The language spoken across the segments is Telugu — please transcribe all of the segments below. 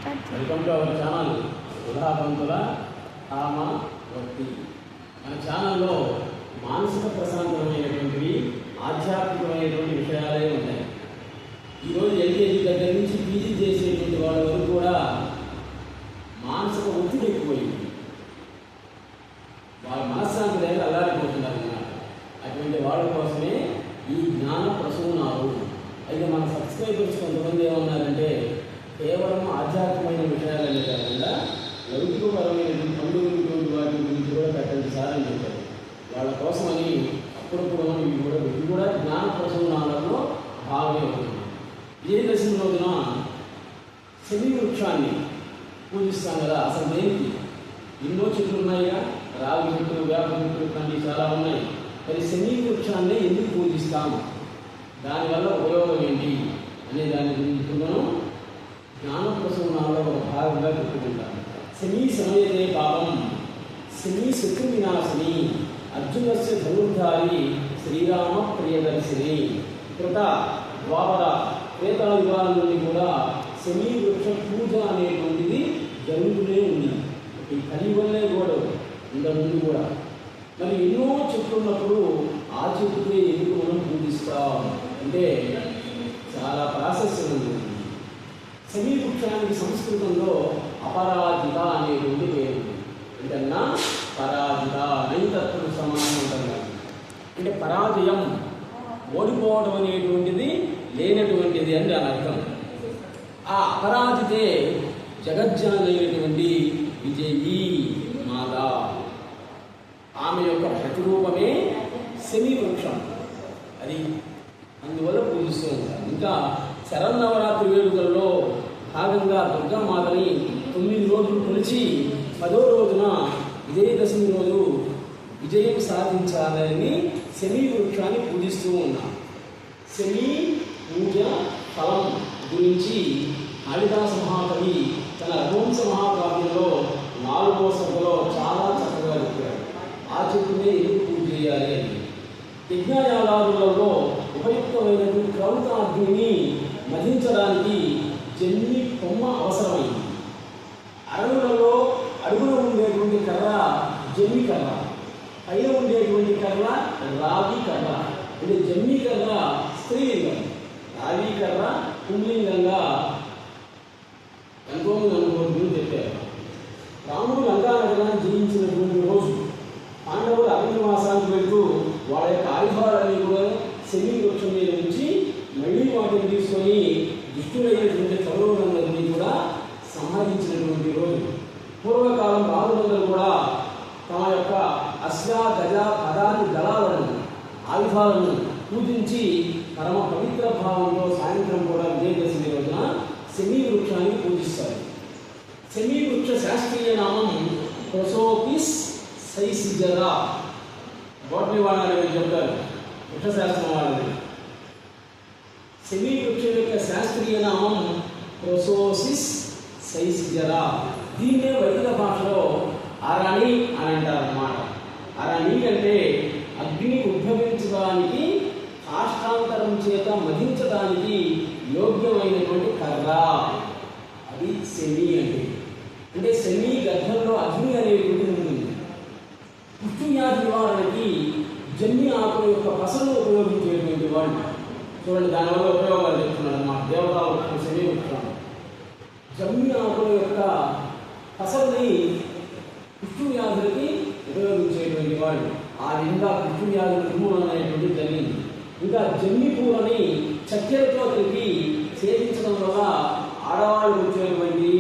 వెల్కమ్ టు అవర్ ఛానల్ ఉదాహరణల ఆమ భక్తి. మన ఛానల్లో మానసిక ప్రశాంతమైనటువంటివి ఆధ్యాత్మికమైనటువంటి విషయాలే ఉంటాయి. ఈరోజు ఎల్కేజీ దగ్గర నుంచి పీజీ చేసేటువంటి వాళ్ళ వరకు కూడా మానసిక ఒత్తిడి ఎక్కువైంది. వాళ్ళ మనశ్శాంతి దగ్గర అల్లాడిపోతున్నారు అన్నమాట. అటువంటి వాళ్ళ కోసమే ఈ జ్ఞాన ప్రసూనాలు. అయితే మన సబ్స్క్రైబర్స్ కొంతమంది ఏమన్నారంటే కేవలం ఆధ్యాత్మికమైన విషయాలనే కాకుండా లౌకికపరమైన పండుగటువంటి వాటి గురించి కూడా పెట్టండి సార్ అని చెప్పారు. వాళ్ళ కోసమని అప్పుడప్పుడు ఇవి కూడా జ్ఞాన ప్రసూనాలలో భాగమే అవుతుంది. విజయదశమి రోజున శని వృక్షాన్ని పూజిస్తాం కదా. అసలు దేనికి ఎన్నో చెట్లు ఉన్నాయిగా, రావి చెట్లు, వేప చెట్లు కానీ చాలా ఉన్నాయి. మరి శని వృక్షాన్ని ఎందుకు పూజిస్తాము, దానివల్ల ఉపయోగం ఏంటి అనే దాని గురించి మనం జ్ఞాన ప్రసూనాల్లో ఒక భాగంగా చెప్పుకుంటాం. శని సమయతే పాపం, శని శత్రు వినాశిని, అర్జునస్య ధనుర్ధారి, శ్రీరామ ప్రియదర్శిని. కృత ద్వాపర త్రేతాయుగాల నుండి కూడా శని వృక్ష పూజ అనేటువంటిది జరుగుతూనే ఉంది. ఈ కలియుగంలో కూడా ఇంతకుముందు కూడా మరి ఎన్నో చెట్లు ఉన్నప్పుడు ఆ చెట్టుకే ఎందుకు మనం పూజిస్తాం అంటే చాలా ప్రాసెస్ ఉంది. శని వృక్షానికి సంస్కృతంలో అపరాజిత అనేటువంటి పేరు. అంటే పరాజిత నైతత్వ సమానం ఉంటుంది. అంటే పరాజయం, ఓడిపోవడం అనేటువంటిది లేనటువంటిది అని దాని అర్థం. ఆ అపరాజితే జగజ్జనైనటువంటి విజయీ మాత, ఆమె యొక్క ప్రతిరూపమే శని వృక్షం. అది అందువల్ల పూజిస్తూ ఉంటారు. ఇంకా శరన్నవరాత్రి వేడుకల్లో భాగంగా దుర్గామాతని 9 రోజులు కొలిచి 10వ రోజున విజయదశమి రోజు విజయం సాధించాలని శని వృక్షాన్ని పూజిస్తూ ఉన్నాం. శని పూజ ఫలం గురించి కాళిదాస మహాకవి తన రఘువంశ మహాకావ్యంలో 4వ సభలో చాలా చక్కగా చెప్పాడు. ఆ చెట్టునే ఎందుకు పూజ చేయాలి అని. యజ్ఞయాగాదులలో ఉపయుక్తమైనటువంటి క్రౌతాగ్నిని మధించడానికి జమ్మి కొమ్మ అవసరమైంది. అడవులలో అడుగులో ఉండేటువంటి కర్ర జమ్మి కర్ర, పైన ఉండేటువంటి కర్ర రావి కర్ర. అంటే జమ్మి కర్ర స్త్రీలింగం, రావి కర్ర పుంలింగంగా ఎంతోమంది అనుకోవడం చెప్పారు. రాముడు లంకానగరాన్ని జయించినటువంటి రోజు పాండవులు అరణ్యవాసానికి వెళ్తూ వాళ్ళ యొక్క ఆయుధాలన్నీ కూడా శని వృక్షం మీద నుంచి మళ్ళీ వాటిని తీసుకొని దుష్టులైనటువంటి కౌరవులందరినీ కూడా సంహరించినటువంటి రోజు. పూర్వకాలం రాజులందరూ కూడా తమ యొక్క అశ్వ గజ పదాతి దళాలను ఆయుధాలను పూజించి పరమ పవిత్ర భావంలో సాయంత్రం కూడా విజయదశమి రోజున శని వృక్షాన్ని పూజిస్తారు. శని వృక్ష శాస్త్రీయ నామం ప్రసోపిస్ సైసిజరా. బోటనీ వాళ్ళని చెప్తారు, వృక్షశాస్త్రం వాళ్ళని. శని వృక్షం యొక్క శాస్త్రీయ నామం ప్రొసోసిస్ సైసిజరా. దీన్నే వైదిక భాషలో అరణి అని అంటారు అన్నమాట. అరణి అంటే అగ్ని ఉద్భవించడానికి, కాష్టాంతరం చేత మధించడానికి యోగ్యమైనటువంటి కర్ర. అది శని అంటే. అంటే శని గర్భంలో అగ్ని అనేటువంటి ఉంటుంది. పుష్టి వ్యాధి నివారణకి జమ్మి ఆకుల యొక్క పసను ఉపయోగించేటువంటి వాళ్ళు చూడండి. దానివల్ల ఉపయోగాలు చెప్తున్నాడు అన్నమాట. దేవతా వృక్షం శని వృక్షం. జమ్మి ఆకుల యొక్క పసల్ని పుష్టి వ్యాధులకి ఉపయోగించేటువంటి వాళ్ళు. ఆ విధంగా పుష్టి వ్యాధుల నిర్మూలన అనేటువంటి జరిగింది. ఇంకా జమ్మి పూలని చక్కెరతో కలిపి సేవించడం వల్ల ఆడవాళ్ళు వచ్చేటువంటి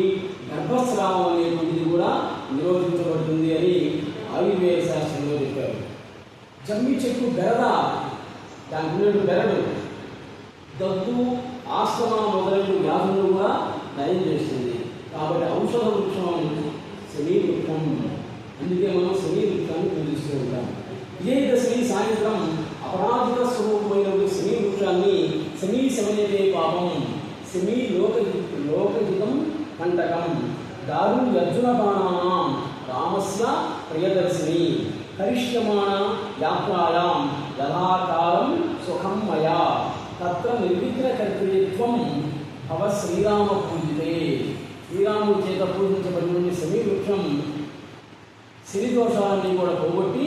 గర్భస్రావం అనేటువంటిది కూడా నిరోధించబడుతుంది అని ఆయుర్వేద శాస్త్రంలో చెప్పారు. జమ్మి చెట్టు బెరద, దానికి ఉన్నట్టు బెరడు దగ్గు, ఆస్తమా మొదలైన వ్యాధులను కూడా నయం చేస్తుంది. కాబట్టి ఔషధ వృక్షం శని వృక్షం. అందుకే మనం శని వృక్షాన్ని పూజిస్తూ ఉంటాం. విజయదశమి సాయంత్రం అపరాజిత స్వరూపమైన శని వృక్షాన్ని శని సమయతే పాపం, శని లోకహితం కంటకం, దారు అర్జున బాణానాం రామస్య ప్రియదర్శిని, కరిష్యమాణ యాత్రాయాం యథాకాలం సుఖం మయా, తత్ర నిర్విఘ్న కర్తృత్వం భవ శ్రీరామ పూజితే. శ్రీరామ చేత పూజించబడిన శమీ వృక్షం శని దోషాలన్నీ కూడా పోగొట్టి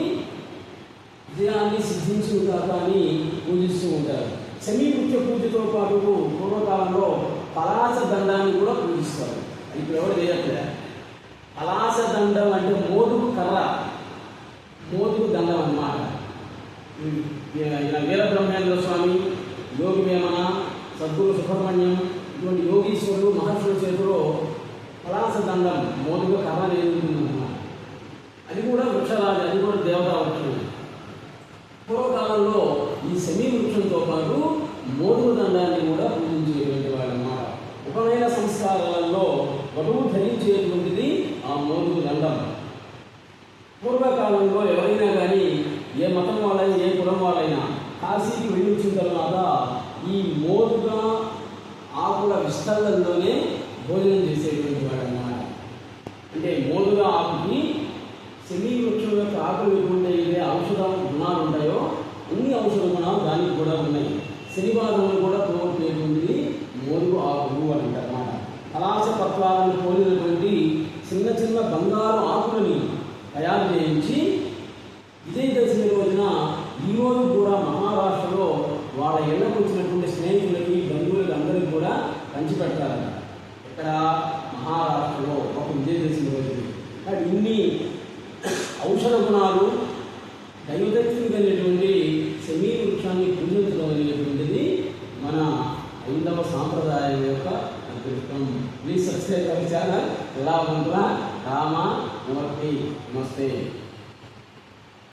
విజయాన్ని సిద్ధించుగాక అని పూజిస్తూ ఉంటారు. శమీ వృక్ష పూజతో పాటు పూర్వకాలంలో పలాస దండాన్ని కూడా పూజిస్తారు. ఇప్పుడు ఎవరు చేయట్లే. పలాస దండం అంటే మోదుగు కర్ర, మోదుగు దండం అన్నమాట. వీరబ్రహ్మేంద్ర స్వామి, యోగి వేమన, సద్గురు సుబ్రహ్మణ్యం ఇటువంటి యోగీశ్వరులు మహర్షుల చేతిలో పలాస దండం మోదుగు కర్ర నేర్చుకుంటుందన్నమాట. అది కూడా వృక్షరాజు, అది కూడా దేవతా వృక్షం. పూర్వకాలంలో ఈ శమీ వృక్షంతో పాటు మోదుగు దండాన్ని కూడా పూజించేటువంటి వాళ్ళన్నమాట. ఉపనయన సంస్కారాలలో వధువు ధరించేటువంటిది ఆ మోదుగు దండం. పూర్వకాలంలో ఎవరైనా కానీ ఏ మతం వాళ్ళైనా ఏ కులం వాళ్ళైనా కాశీకి వెళ్ళి వచ్చిన తర్వాత ఈ మోదుగా ఆకుల విస్తరణలోనే భోజనం చేసేటువంటి వాడు అన్నమాట. అంటే మోదుగా ఆకుకి శమీ వృక్షం యొక్క ఆకులు ఎటువంటి ఏ ఔషధ గుణాలు ఉంటాయో అన్ని ఔషధ గుణాలు దానికి కూడా ఉన్నాయి. శనివారంలో కూడా పోగొట్టేటువంటిది మోదుగు ఆకులు అని అంటారన్నమాట. పలాస పత్రాలను పోలినటువంటి చిన్న చిన్న బంగారు ఆకులని తయారు చేయించి విజయదశమి రోజున ఈరోజు కూడా మహారాష్ట్రలో వాళ్ళ ఇళ్లకు వచ్చినటువంటి స్నేహితులకి బంధువులకి అందరికీ కూడా పంచిపెడతారట. ఇక్కడ మహారాష్ట్రలో ఒక విజయదశమి రోజు ఇన్ని ఔషధ గుణాలు దైవదత్తులు కలిగినటువంటి శమీ వృక్షాన్ని పూజించడం అనేటువంటిది మన హైందవ సాంప్రదాయం యొక్క అదృష్టం. Please subscribe our channel. ఎలా ఉంటుందా? రామ నమస్తే.